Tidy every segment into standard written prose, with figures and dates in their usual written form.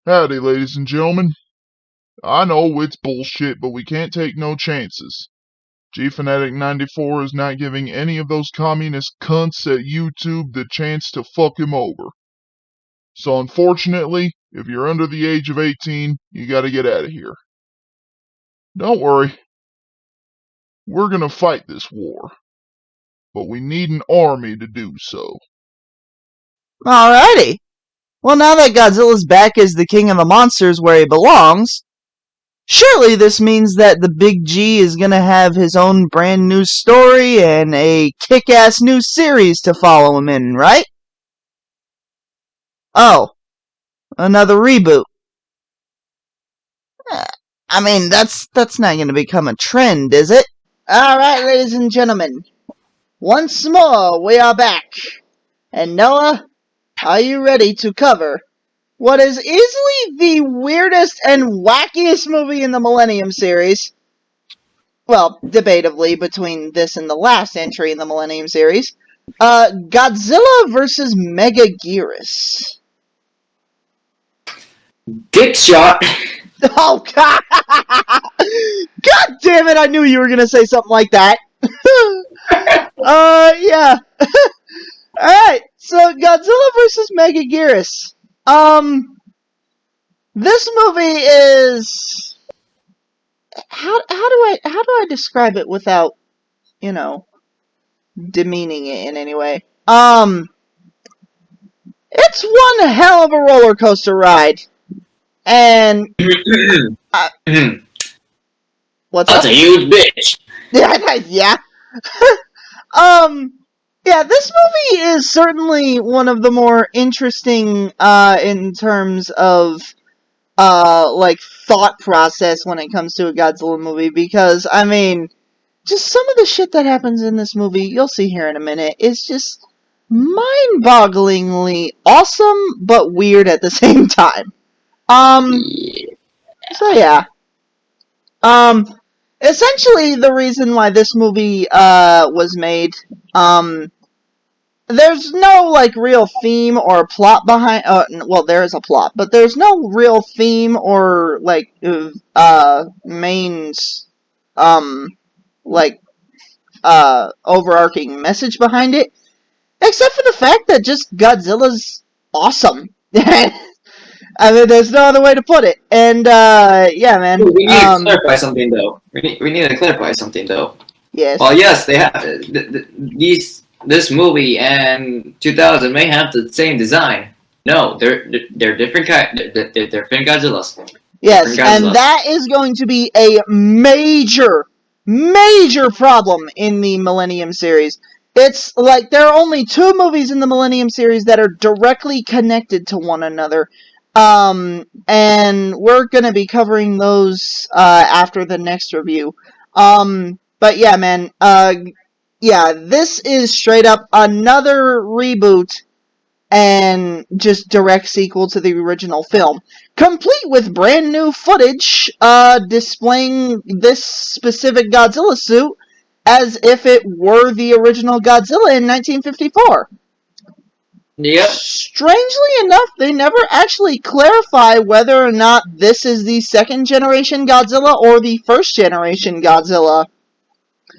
Howdy, ladies and gentlemen. I know it's bullshit, but we can't take no chances. Gfanatic 94 is not giving any of those communist cunts at YouTube the chance to fuck him over. So unfortunately, if you're under the age of 18, you gotta get out of here. Don't worry. We're gonna fight this war. But we need an army to do so. Alrighty. Well, now that Godzilla's back as the king of the monsters where he belongs, surely this means that the Big G is gonna have his own brand new story and a kick-ass new series to follow him in, right? Oh, another reboot. I mean, that's not gonna become a trend, is it? Alright, ladies and gentlemen. Once more, we are back. And Noah, are you ready to cover what is easily the weirdest and wackiest movie in the Millennium series? Well, debatably between this and the last entry in the Millennium series. Godzilla vs. Megaguirus. Dick shot. Oh, God! God damn it, I knew you were gonna say something like that. Yeah. Alright, so Godzilla vs. Megaguirus. This movie is... How do I describe it without, demeaning it in any way? It's one hell of a roller coaster ride. And... what's That's up? a huge bitch. Yeah. Yeah, this movie is certainly one of the more interesting, in terms of, thought process when it comes to a Godzilla movie, because, I mean, just some of the shit that happens in this movie, you'll see here in a minute, is just mind-bogglingly awesome, but weird at the same time. So yeah. Essentially, the reason why this movie, was made, there's no, real theme or plot behind, well, there is a plot, but there's no real theme or, main, overarching message behind it, except for the fact that just Godzilla's awesome. I mean, there's no other way to put it. And, yeah, man. We need to clarify something, though. We need to clarify something, though. Yes. Well, yes, they have this movie and 2000 may have the same design. No, they're different they're different Godzillas. Yes, Different Godzillas. and that is going to be a major problem in the Millennium series. It's like there are only 2 movies in the Millennium series that are directly connected to one another. And we're going to be covering those after the next review. But yeah, man, yeah, this is straight up another reboot and just direct sequel to the original film, complete with brand new footage displaying this specific Godzilla suit as if it were the original Godzilla in 1954. Yep. Strangely enough, they never actually clarify whether or not this is the second generation Godzilla or the first generation Godzilla.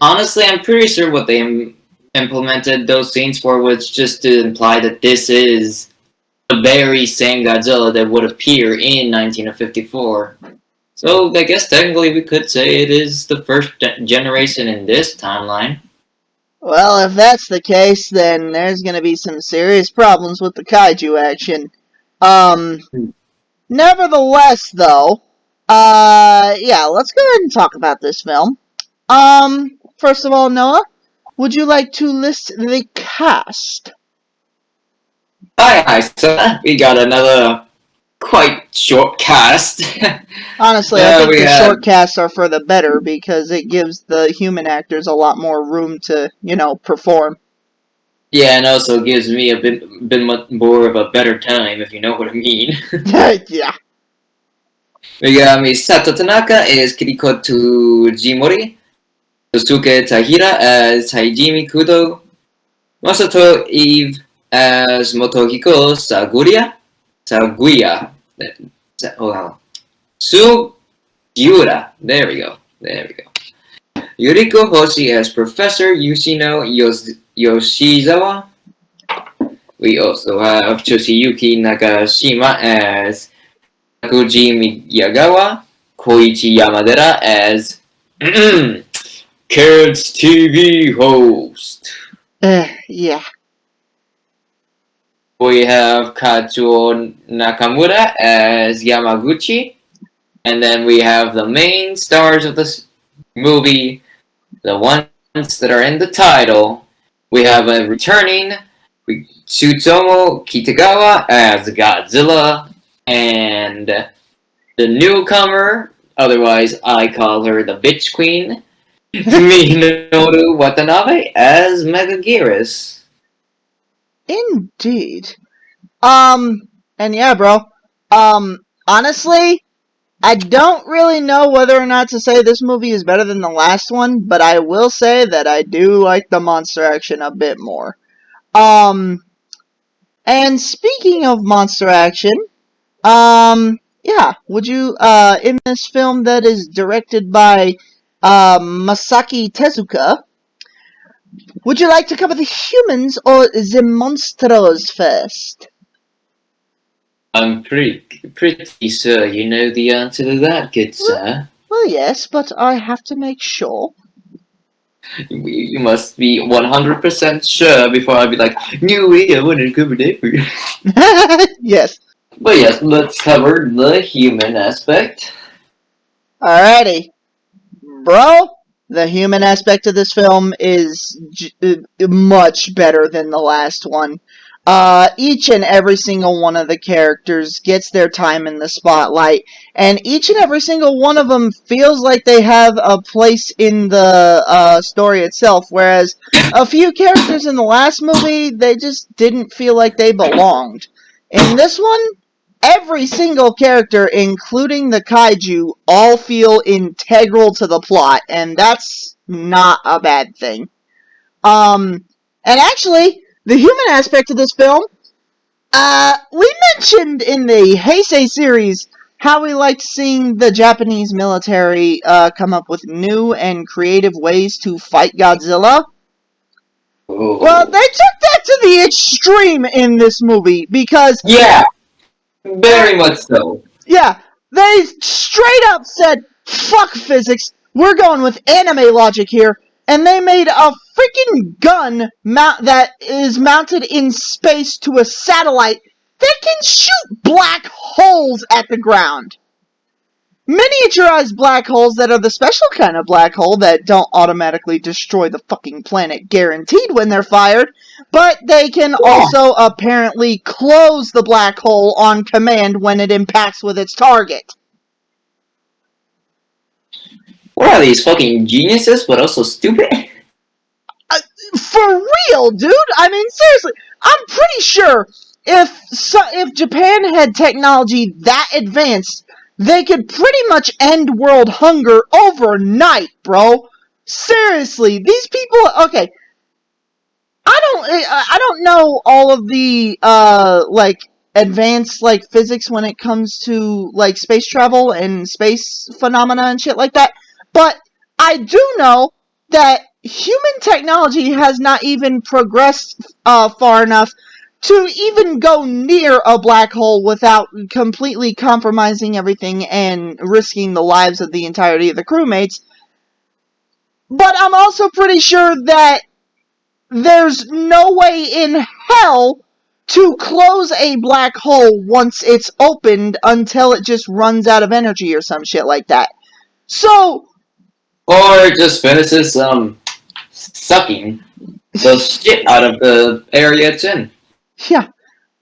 Honestly, I'm pretty sure what they implemented those scenes for was just to imply that this is the very same Godzilla that would appear in 1954. So I guess technically we could say it is the first generation in this timeline. Well, if that's the case, then there's going to be some serious problems with the kaiju action. Nevertheless, though, yeah, let's go ahead and talk about this film. First of all, Noah, would you like to list the cast? Aye, so we got another quite short cast. Honestly, I think the short casts are for the better because it gives the human actors a lot more room to, perform. Yeah, and also gives me a bit much more of a better time, if you know what I mean. Yeah. We got Misato Tanaka as Kiriko Fujimori, Yosuke Tahira as Haijimi Kudo, Masato Eve as Motohiko Saguya. well, Sugiura. There we go. Yuriko Hoshi as Professor Yoshino Yoshizawa. We also have Toshiyuki Nakashima as Takuji Miyagawa. Koichi Yamadera as Kids TV host. Yeah. We have Kazuo Nakamura as Yamaguchi. And then we have the main stars of this movie, the ones that are in the title. We have a returning Tsutomu Kitagawa as Godzilla, and the newcomer, otherwise I call her the bitch queen, Minoru Watanabe as Megaguirus. Indeed. And yeah, bro. Honestly, I don't really know whether or not to say this movie is better than the last one, but I will say that I do like the monster action a bit more. And speaking of monster action, yeah, would you, in this film that is directed by, Masaki Tezuka, would you like to cover the humans or the monsters first? I'm pretty sure you know the answer to that, good sir. Well, yes, but I have to make sure. You must be 100% sure before I'd be like, no way, I want to cover that for you. Yes. But yes, let's cover the human aspect. Alrighty. Bro, the human aspect of this film is much better than the last one. Each and every single one of the characters gets their time in the spotlight, and each and every single one of them feels like they have a place in the story itself, whereas a few characters in the last movie, they just didn't feel like they belonged. In this one, every single character, including the kaiju, all feel integral to the plot, and that's not a bad thing. And actually, the human aspect of this film, we mentioned in the Heisei series how we liked seeing the Japanese military come up with new and creative ways to fight Godzilla. Ooh. Well, they took that to the extreme in this movie, because Yeah, very much so. yeah, they straight up said, fuck physics, we're going with anime logic here, and they made a freaking gun that is mounted in space to a satellite that can shoot black holes at the ground. Miniaturized black holes that are the special kind of black hole that don't automatically destroy the fucking planet guaranteed when they're fired, but they can also apparently close the black hole on command when it impacts with its target. What are these fucking geniuses, but also stupid? For real, dude? I mean, seriously, I'm pretty sure if Japan had technology that advanced, they could pretty much end world hunger overnight, bro. Seriously, these people. Okay, I don't know all of the like advanced like physics when it comes to like space travel and space phenomena and shit like that, but I do know that human technology has not even progressed far enough to even go near a black hole without completely compromising everything and risking the lives of the entirety of the crewmates. But I'm also pretty sure that there's no way in hell to close a black hole once it's opened until it just runs out of energy or some shit like that. So, Or it just finishes sucking the shit out of the area it's in. yeah.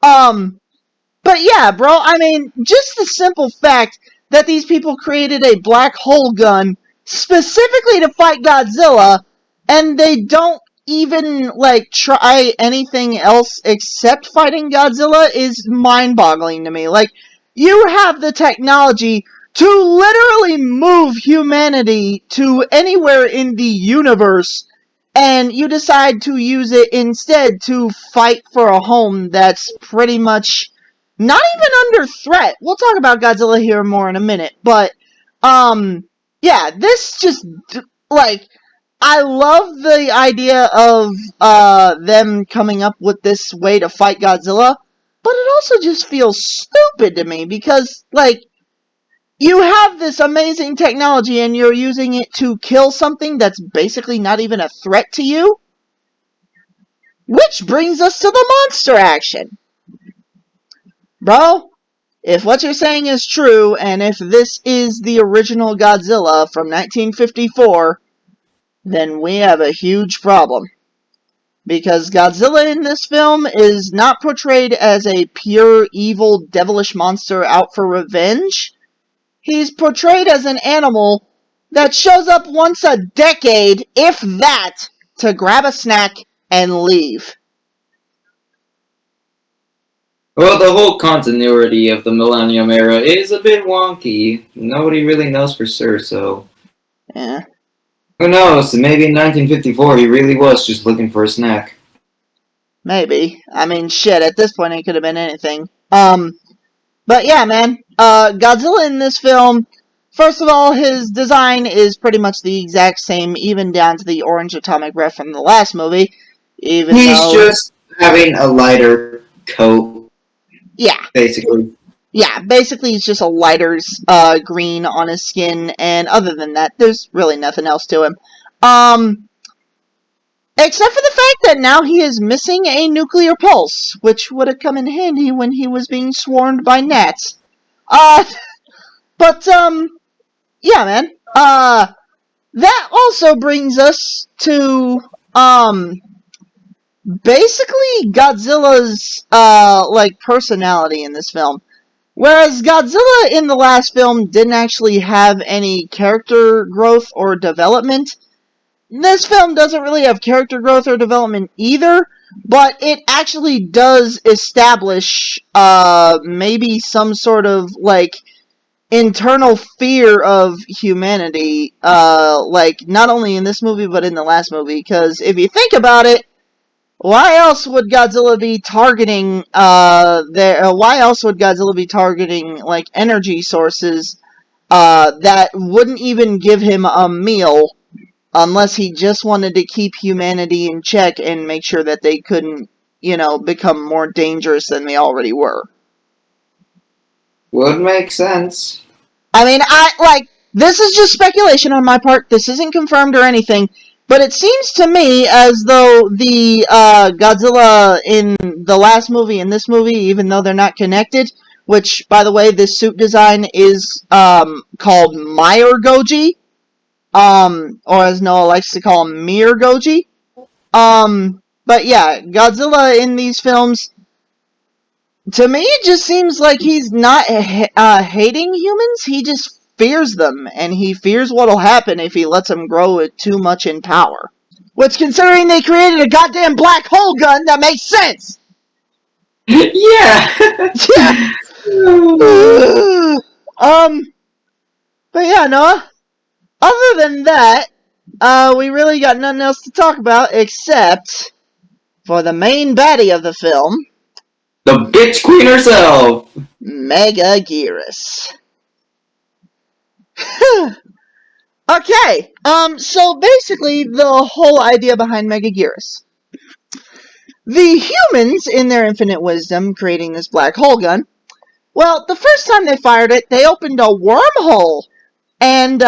But yeah, bro, I mean, just the simple fact that these people created a black hole gun specifically to fight Godzilla, and they don't even, like, try anything else except fighting Godzilla is mind-boggling to me. Like, you have the technology to literally move humanity to anywhere in the universe, and you decide to use it instead to fight for a home that's pretty much not even under threat. We'll talk about Godzilla here more in a minute, but yeah, this just like I love the idea of them coming up with this way to fight Godzilla, but it also just feels stupid to me because like you have this amazing technology and you're using it to kill something that's basically not even a threat to you. Which brings us to the monster action. Bro, if what you're saying is true, and if this is the original Godzilla from 1954, then we have a huge problem. Because Godzilla in this film is not portrayed as a pure, evil, devilish monster out for revenge. He's portrayed as an animal that shows up once a decade, if that, to grab a snack and leave. Well, the whole continuity of the Millennium Era is a bit wonky. Nobody really knows for sure, so... Yeah. Who knows? Maybe in 1954 he really was just looking for a snack. Maybe. I mean, shit, at this point it could have been anything. But yeah, man. Godzilla in this film, first of all, his design is pretty much the exact same, even down to the orange atomic breath from the last movie. He's just having a lighter coat. Yeah. Basically. Yeah, basically he's just a lighter green on his skin, and other than that, there's really nothing else to him. Except for the fact that now he is missing a nuclear pulse, which would have come in handy when he was being swarmed by gnats. But, yeah, man. That also brings us to, basically Godzilla's, like, personality in this film. Whereas Godzilla in the last film didn't actually have any character growth or development, this film doesn't really have character growth or development either, but it actually does establish maybe some sort of like internal fear of humanity, like not only in this movie but in the last movie. Because if you think about it, why else would Godzilla be targeting why else would Godzilla be targeting like energy sources that wouldn't even give him a meal? Unless he just wanted to keep humanity in check and make sure that they couldn't, become more dangerous than they already were. Would make sense. I mean, this is just speculation on my part. This isn't confirmed or anything. But it seems to me as though the Godzilla in the last movie and this movie, even though they're not connected, which, by the way, this suit design is called Meyer Goji. Or as Noah likes to call him, Mir Goji. But yeah, Godzilla in these films, to me, it just seems like he's not hating humans. He just fears them, and he fears what'll happen if he lets them grow too much in power. Which, considering they created a goddamn black hole gun, that makes sense. Yeah. But yeah, Noah. Other than that, we really got nothing else to talk about except for the main baddie of the film. The bitch queen herself! Megaguirus. Okay, so basically the whole idea behind Megaguirus. The humans, in their infinite wisdom, creating this black hole gun, well, the first time they fired it, they opened a wormhole. And,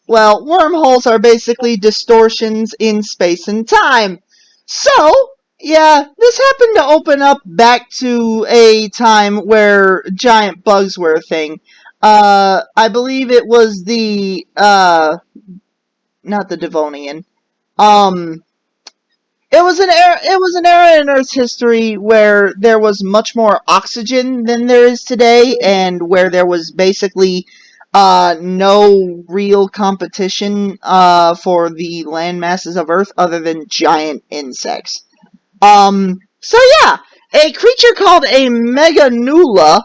well, wormholes are basically distortions in space and time. So, yeah, this happened to open up back to a time where giant bugs were a thing. I believe it was the, not the Devonian. It was an era in Earth's history where there was much more oxygen than there is today, and where there was basically no real competition for the land masses of Earth other than giant insects. So yeah, a creature called a Meganula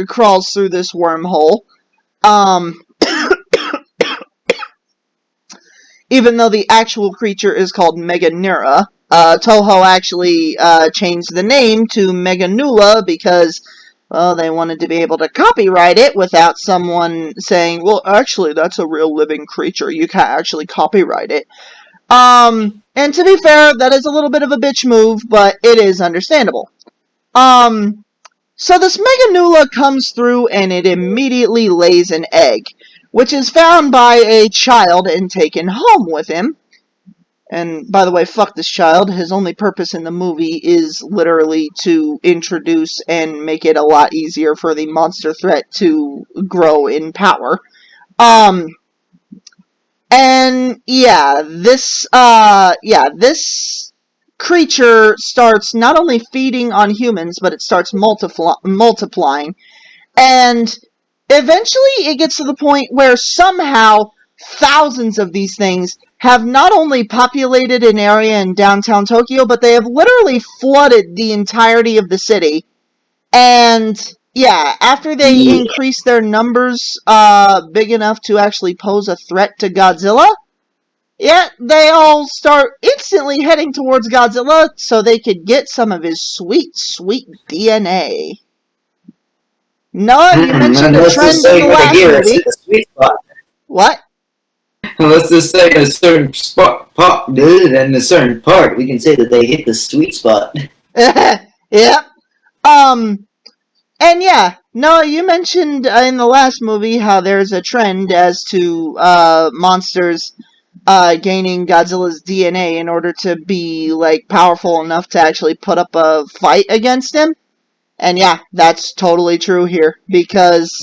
crawls through this wormhole. Even though the actual creature is called Meganura. Toho actually changed the name to Meganula because, well, they wanted to be able to copyright it without someone saying, well, actually, that's a real living creature. You can't actually copyright it. And to be fair, that is a little bit of a bitch move, but it is understandable. So this Meganula comes through and it immediately lays an egg, which is found by a child and taken home with him. And by the way, fuck this child. His only purpose in the movie is literally to introduce and make it a lot easier for the monster threat to grow in power. And this creature starts not only feeding on humans, but it starts multiplying. And eventually it gets to the point where somehow thousands of these things have not only populated an area in downtown Tokyo, but they have literally flooded the entirety of the city. And after they increase their numbers big enough to actually pose a threat to Godzilla, they all start instantly heading towards Godzilla so they could get some of his sweet, sweet DNA. Noah, you mentioned a trend in the last movie. The sweet spot. What? Let's just say in a certain in a certain part, we can say that they hit the sweet spot. Yep. And Noah, you mentioned in the last movie how there's a trend as to monsters gaining Godzilla's DNA in order to be powerful enough to actually put up a fight against him. And that's totally true here because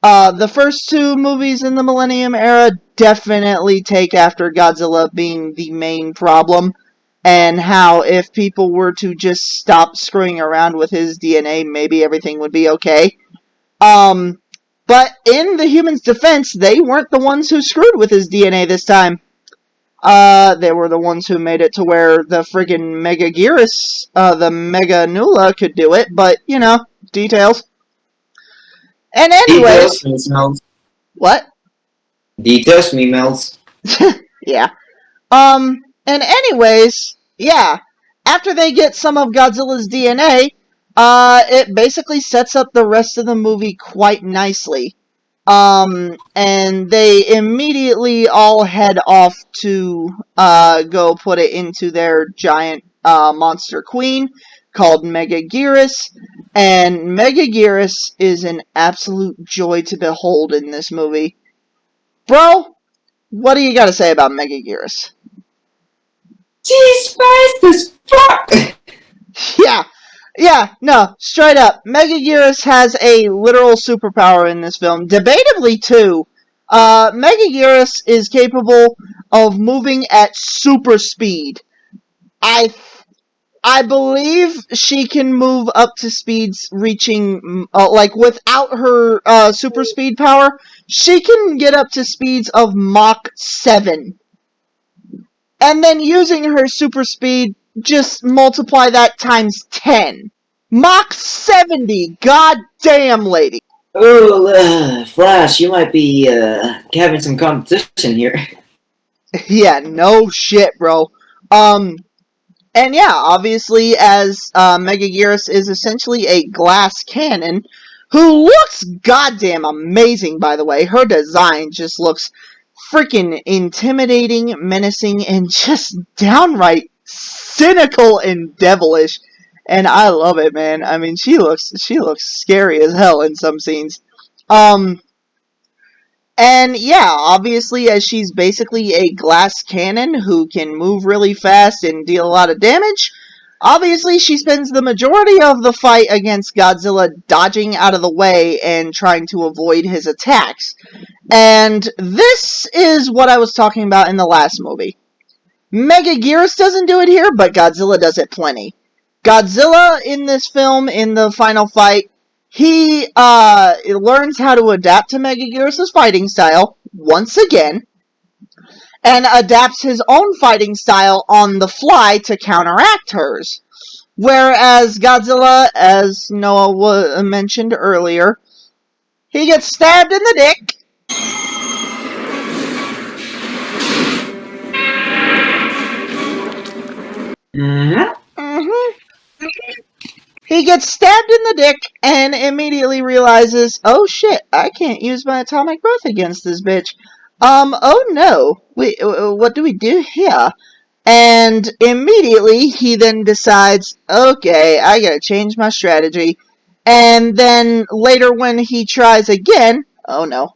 the first two movies in the Millennium Era definitely take after Godzilla being the main problem, and how if people were to just stop screwing around with his DNA, maybe everything would be okay. But in the humans' defense, they weren't the ones who screwed with his DNA this time. They were the ones who made it to where the friggin' Megaguirus, the Meganula, could do it, but, details. And anyways... Details, what? Details, emails. Yeah. And anyways, after they get some of Godzilla's DNA, it basically sets up the rest of the movie quite nicely. And they immediately all head off to go put it into their giant monster queen called Megaguirus. And Megaguirus is an absolute joy to behold in this movie. Bro, what do you got to say about Megaguirus? Jesus Christ, this fuck! No, straight up. Megaguirus has a literal superpower in this film. Debatably, too. Megaguirus is capable of moving at super speed. I believe she can move up to speeds reaching, without her super speed power, she can get up to speeds of Mach 7. And then using her super speed, just multiply that times 10. Mach 70! Goddamn, lady! Oh, Flash, you might be having some competition here. Yeah, no shit, bro. And obviously, as Megaguirus is essentially a glass cannon, who looks goddamn amazing, by the way. Her design just looks freaking intimidating, menacing, and just downright cynical and devilish. And I love it, man. I mean, she looks scary as hell in some scenes. And obviously, as she's basically a glass cannon who can move really fast and deal a lot of damage, obviously she spends the majority of the fight against Godzilla dodging out of the way and trying to avoid his attacks. And this is what I was talking about in the last movie. Megaguirus doesn't do it here, but Godzilla does it plenty. Godzilla in this film, in the final fight, he learns how to adapt to Megaguirus' fighting style, once again, and adapts his own fighting style on the fly to counteract hers. Whereas Godzilla, as Noah mentioned earlier, he gets stabbed in the dick, He gets stabbed in the dick and immediately realizes, oh shit, I can't use my atomic breath against this bitch. Oh no. What do we do here? And immediately he then decides, okay, I gotta change my strategy. And then later when he tries again, oh no.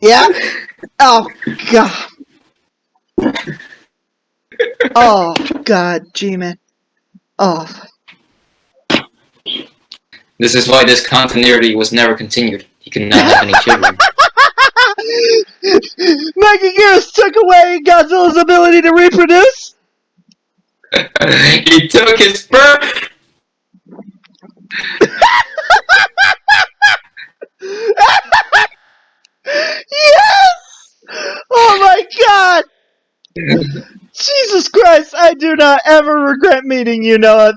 Yeah? Oh god. Oh god, G-Man. Oh. This is why this continuity was never continued. He could not have any children. Megaguirus took away Godzilla's ability to reproduce? He took his sperm! Yes! Oh my god! Jesus Christ, I do not ever regret meeting you, Noah.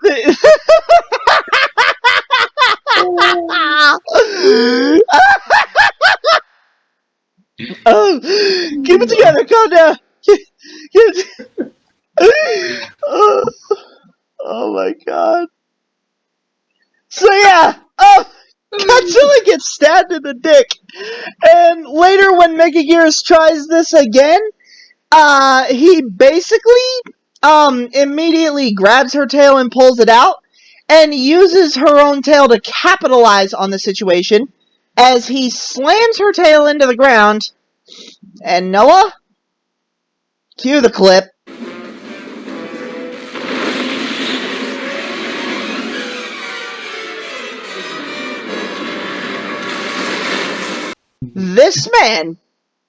Oh, keep it together, calm down. Oh my god. So yeah, Godzilla gets stabbed in the dick. And later when Megaguirus tries this again, he basically immediately grabs her tail and pulls it out and uses her own tail to capitalize on the situation as he slams her tail into the ground. And Noah, cue the clip. This man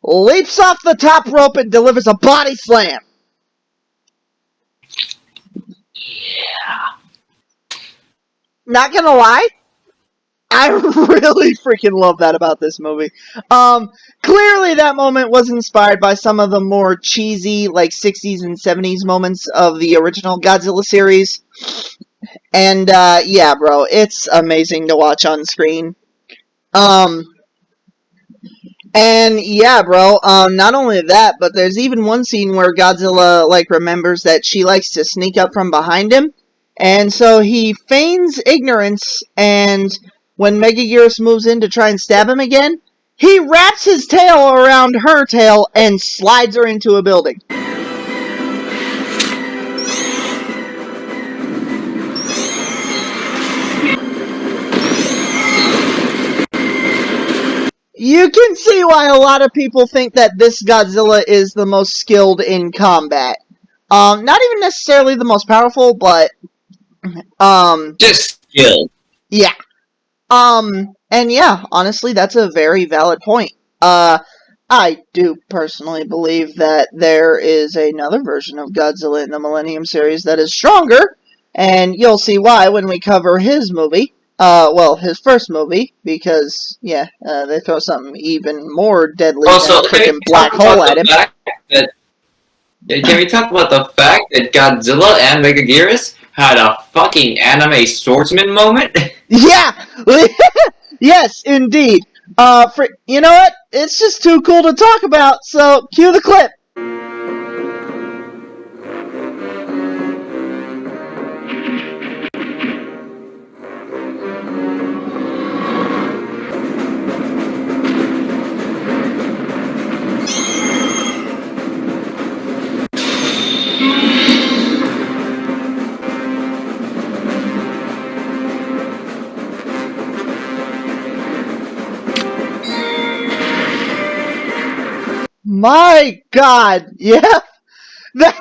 leaps off the top rope and delivers a body slam. Yeah. Not gonna lie, I really freaking love that about this movie. Clearly that moment was inspired by some of the more cheesy, like, 60s and 70s moments of the original Godzilla series. And, yeah, bro, it's amazing to watch on screen. And yeah, bro, not only that, but there's even one scene where Godzilla, like, remembers that she likes to sneak up from behind him. And so he feigns ignorance, and when Megaguirus moves in to try and stab him again, he wraps his tail around her tail and slides her into a building. You can see why a lot of people think that this Godzilla is the most skilled in combat. Not even necessarily the most powerful, but, Just skilled. yeah. And yeah, honestly, that's a very valid point. I do personally believe that there is another version of Godzilla in the Millennium series that is stronger, and you'll see why when we cover his movie. Well, his first movie, because, yeah, they throw something even more deadly Also, than a freaking black hole at him. Can we talk about the fact that Godzilla and Megaguirus had a fucking anime swordsman moment? Yeah! Yes, indeed. You know what? It's just too cool to talk about, so cue the clip. My god, yeah. That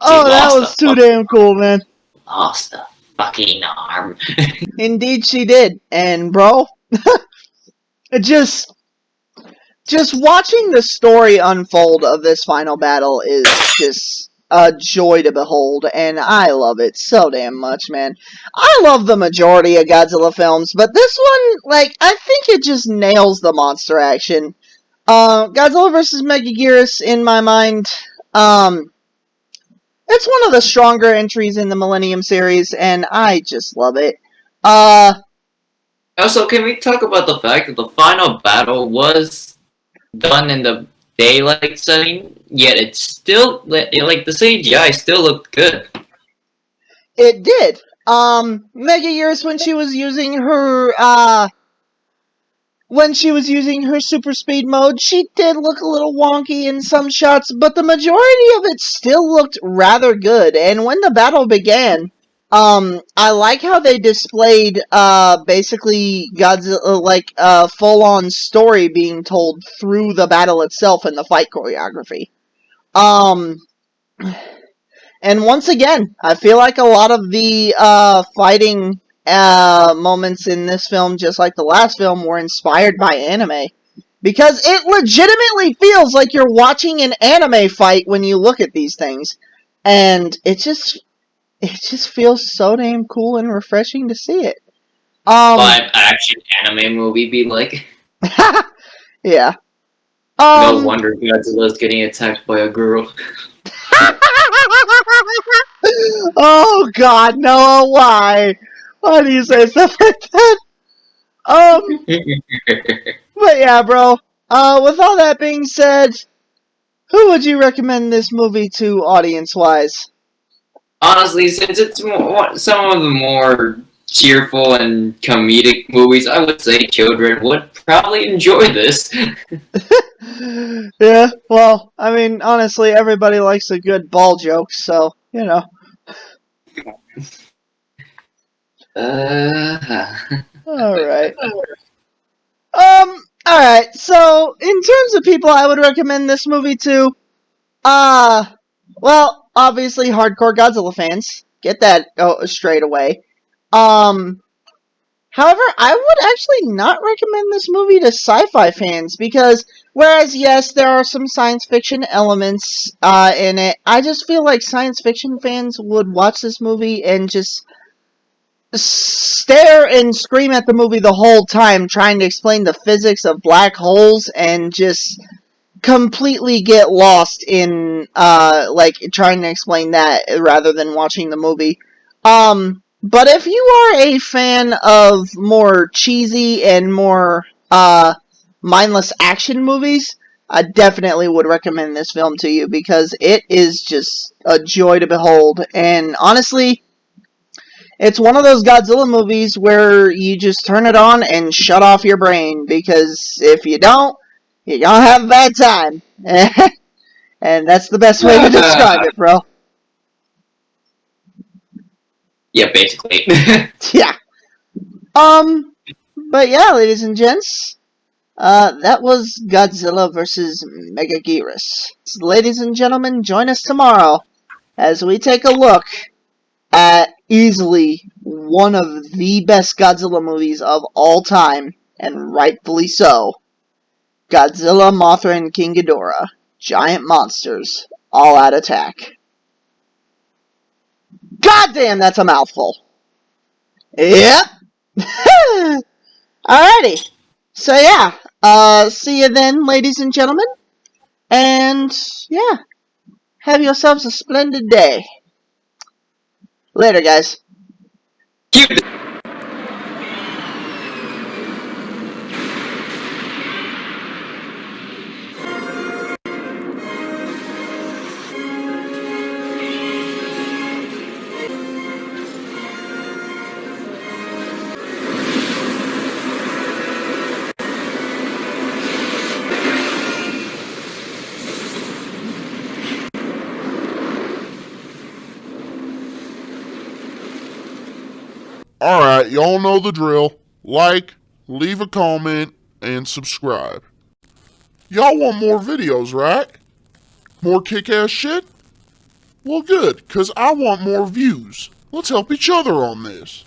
was too damn cool, man. Lost a fucking arm. Indeed she did. And bro, just watching the story unfold of this final battle is just a joy to behold, and I love it so damn much, man. I love the majority of Godzilla films, but this one, like, I think it just nails the monster action. Godzilla vs. Megaguirus, in my mind, it's one of the stronger entries in the Millennium series, and I just love it. Also, can we talk about the fact that the final battle was done in the daylight setting, yet it's still like the CGI still looked good. It did. Megaguirus, when she was using her super speed mode, she did look a little wonky in some shots, but the majority of it still looked rather good. And when the battle began, I like how they displayed, basically Godzilla, like, full-on story being told through the battle itself and the fight choreography. And once again, I feel like a lot of the fighting moments in this film, just like the last film, were inspired by anime. Because it legitimately feels like you're watching an anime fight when you look at these things. And it just feels so damn cool and refreshing to see it. Live action anime movie be like. Yeah. No wonder Godzilla's getting attacked by a girl. Oh God, Noah, why? Why do you say stuff like that? But yeah, bro. With all that being said, who would you recommend this movie to, audience-wise? Honestly, since it's some of the more cheerful and comedic movies, I would say children would probably enjoy this. Yeah, well, I mean, honestly, everybody likes a good ball joke, so, you know. Alright. Alright, so, in terms of people I would recommend this movie to, well, obviously hardcore Godzilla fans. Get that straight away. However, I would actually not recommend this movie to sci-fi fans because, whereas yes, there are some science fiction elements in it, I just feel like science fiction fans would watch this movie and just stare and scream at the movie the whole time, trying to explain the physics of black holes and just completely get lost in like trying to explain that rather than watching the movie. But if you are a fan of more cheesy and more mindless action movies, I definitely would recommend this film to you because it is just a joy to behold. And honestly, it's one of those Godzilla movies where you just turn it on and shut off your brain because if you don't, you're gonna have a bad time. And that's the best way to describe it, bro. Yeah, basically. Yeah. But yeah, ladies and gents, that was Godzilla vs. Megaguirus. So, ladies and gentlemen, join us tomorrow as we take a look at easily one of the best Godzilla movies of all time, and rightfully so. Godzilla, Mothra, and King Ghidorah. Giant monsters, all out attack. Goddamn, that's a mouthful. Yep. Alrighty. So yeah, see you then, ladies and gentlemen. And yeah, have yourselves a splendid day. Later, guys. Cute. Alright, y'all know the drill. Like, leave a comment, and subscribe. Y'all want more videos, right? More kick-ass shit? Well, good, because I want more views. Let's help each other on this.